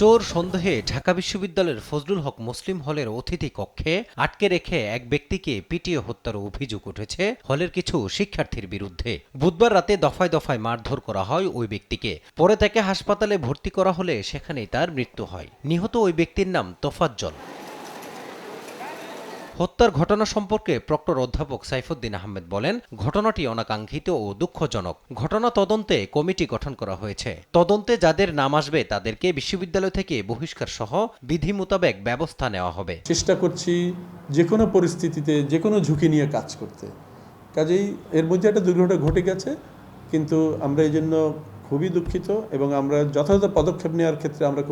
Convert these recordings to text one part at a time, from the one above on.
চোর সন্দেহে ঢাকা বিশ্ববিদ্যালয়ের ফজলুল হক মুসলিম হলের অতিথি কক্ষে আটকে রেখে এক ব্যক্তিকে পিটিয়ে হত্যার অভিযোগ উঠেছে হলের কিছু শিক্ষার্থীর বিরুদ্ধে। বুধবার রাতে দফায় দফায় মারধর করা হয় ওই ব্যক্তিকে। পরে তাকে হাসপাতালে ভর্তি করা হলে সেখানেই তার মৃত্যু হয়। নিহত ওই ব্যক্তির নাম তোফাজ্জল। হত্যার ঘটনা সম্পর্কে প্রক্টর অধ্যাপক সাইফুদ্দিন আহমেদ বলেন, ঘটনাটি অনাকাঙ্ক্ষিত ও দুঃখজনক। ঘটনা তদন্তে কমিটি গঠন করা হয়েছে। তদন্তে যাদের নাম আসবে তাদেরকে বিশ্ববিদ্যালয় থেকে বহিষ্কার সহ বিধি মোতাবেক ব্যবস্থা নেওয়া হবে। চেষ্টা করছি যে কোনো পরিস্থিতিতে যে কোনো ঝুঁকি নিয়ে কাজ করতে। কাজেই এর মধ্যে একটা দুর্ঘটনা ঘটে গেছে, কিন্তু আমরা এই জন্য খুবই দুঃখিত এবং আমরা যথাযথ পদক্ষেপ নেওয়ার ক্ষেত্রে আমরা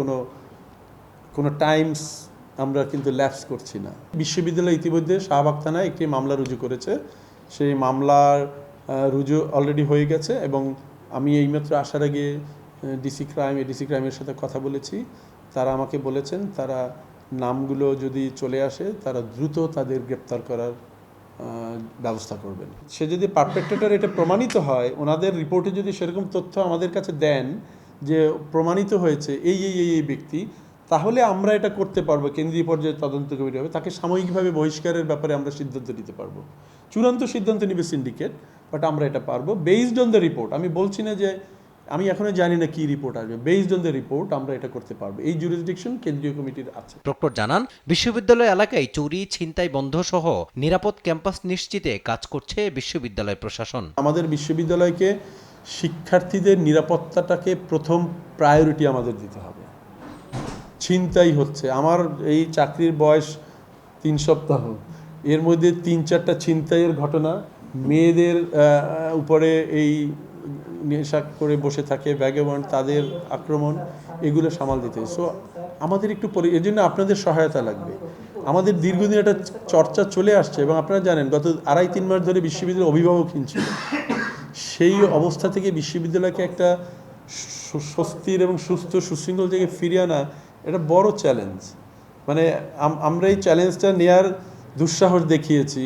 কোনো টাইমস আমরা কিন্তু ল্যাপস করছি না। বিশ্ববিদ্যালয় ইতিমধ্যে শাহবাগ থানায় একটি মামলা রুজু করেছে। সেই মামলার রুজু অলরেডি হয়ে গেছে এবং আমি এইমাত্র আসার আগে ডিসি ক্রাইমের সাথে কথা বলেছি। তারা আমাকে বলেছেন তারা নামগুলো যদি চলে আসে তারা দ্রুত তাদের গ্রেপ্তার করার ব্যবস্থা করবেন। সে যদি পারপেট্রেটর এটা প্রমাণিত হয়, ওনাদের রিপোর্টে যদি সেরকম তথ্য আমাদের কাছে দেন যে প্রমাণিত হয়েছে এই ব্যক্তি, তাহলে আমরা এটা করতে পারবো। কেন্দ্রীয় পর্যায়ে তদন্ত কমিটি হবে, তাকে সাময়িকভাবে বহিষ্কারের ব্যাপারে আমরা সিদ্ধান্ত নিতে পারবো। চূড়ান্ত সিদ্ধান্ত নিবে সিন্ডিকেট, বাট আমরা এটা পারবো বেসড অন দ্য রিপোর্ট। আমি বলছি না যে আমি এখনো জানি না কি রিপোর্ট আসবে। বেসড অন দ্য রিপোর্ট আমরা এটা করতে পারবো। এই জুরিসডিকশন কেন্দ্রীয় কমিটির আছে। প্রক্টর জানান, বিশ্ববিদ্যালয় এলাকায় চুরি, ছিনতাই বন্ধ সহ নিরাপদ ক্যাম্পাস নিশ্চিতে কাজ করছে বিশ্ববিদ্যালয় প্রশাসন। আমাদের বিশ্ববিদ্যালয়কে শিক্ষার্থীদের নিরাপত্তাটাকে প্রথম প্রায়োরিটি আমাদের দিতে হবে। ছিনতাই হচ্ছে, আমার এই চাকরির বয়স 3 সপ্তাহ, এর মধ্যে 3-4টা ছিনতাইয়ের ঘটনা, মেয়েদের উপরে এই নেশা করে বসে থাকে ভ্যাগাবন্ড, তাদের আক্রমণ, এগুলো সামাল দিতে। সো আমাদের একটু এর জন্য আপনাদের সহায়তা লাগবে। আমাদের দীর্ঘদিন একটা চর্চা চলে আসছে এবং আপনারা জানেন গত 2.5-3 মাস ধরে বিশ্ববিদ্যালয়ের অভিভাবকহীন ছিল। সেই অবস্থা থেকে বিশ্ববিদ্যালয়কে একটা স্বস্তির এবং সুস্থ সুশৃঙ্খল জায়গায় ফিরিয়ে আনা এটা বড় চ্যালেঞ্জ। মানে আমরা এই চ্যালেঞ্জটা নেয়ার দুঃসাহস দেখিয়েছি।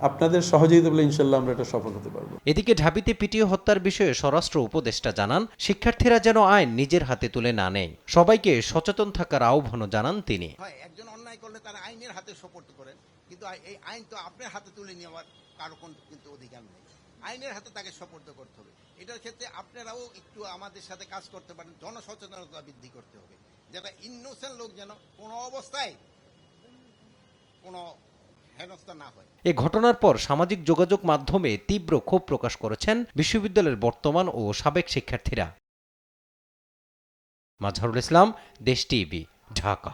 আপনাদের সহযোগিতা বলে ইনশাল্লাহ আমরা এটা সফল হতে পারবো। এদিকে ঢাবিতে পিটিয়ে হত্যার বিষয়ে স্বরাষ্ট্র উপদেষ্টা জানান, শিক্ষার্থীরা যেন আইন নিজের হাতে তুলে না নেয়। সবাইকে সচেতন থাকার আহ্বানও জানান তিনি। একজন অন্যায় করলে তার আইনের হাতে সোপর্দ করেন, কিন্তু এই আইন তো আপনার হাতে তুলে নেওয়ার কারো কিন্তু অধিকার নেই। আইনের হাতে তাকে সোপর্দ করতে হবে। এটার ক্ষেত্রে আপনারাও একটু আমাদের সাথে কাজ করতে পারেন। জনসচেতনতা বৃদ্ধি করতে হবে, যাতে ইনোসেন্ট লোক যেন কোনো অবস্থায় কোনো হেনস্থা না হয়। এ ঘটনার পর সামাজিক যোগাযোগ মাধ্যমে তীব্র ক্ষোভ প্রকাশ করেছেন বিশ্ববিদ্যালয়ের বর্তমান ও সাবেক শিক্ষার্থীরা। মাজহারুল ইসলাম, দেশ টিভি, ঢাকা।